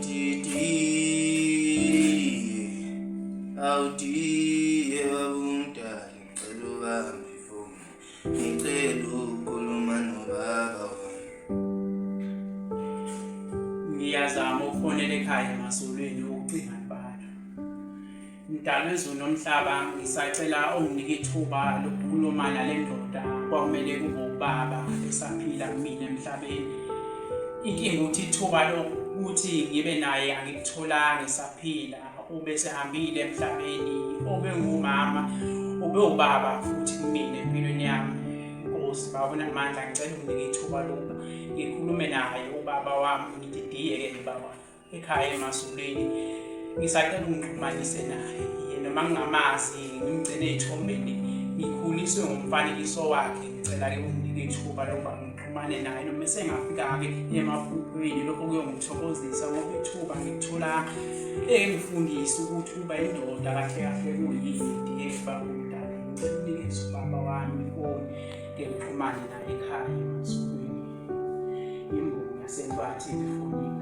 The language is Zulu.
Titi, awudiye wabumdali ngicela ubambe ifoni, ngicela ukukhuluma nobaba wami. Ngiyazama ukufonela ekhaya emasolweni ukucinga abantu. Mdala wezulu nomhlaba, ngisacela unginike ithuba lokukhuluma nale ndoda kwakumele kube ubaba esaphila kumina emhlabeni. Inkinga ukuthi ithuba lokuthi ngibe naye angikutholanga esaphila, ube sehambile emhlabeni, ube ngumama, ube ubaba futhi kumina empilweni yami. Nkosi babona amandla, ngicela unginike ithuba lokuba ngikhulume naye ubaba wami, ngididiyeke baba ekhaya emasolweni. Ngisacela ungixhumanise naye, noma ngingamazi ngimgcine ey'thombeni, ngikhuliswe ngumfanekiso wakhe. Ngicela-ke unginike ithuba lokuba ngixhumane naye noma esengafika-ke emaphupheni. Lokho kuyongithokozisa ngoba ithuba ngikutholanga engifundise ukuthi uba indoda kahle kahle kuyini. Ngidiyeke baba omdala, ngicela unikeze ubaba wami ifoni ngixhumane naye ekhaya emasolweni. Imbongi yaseNtwathi efonini.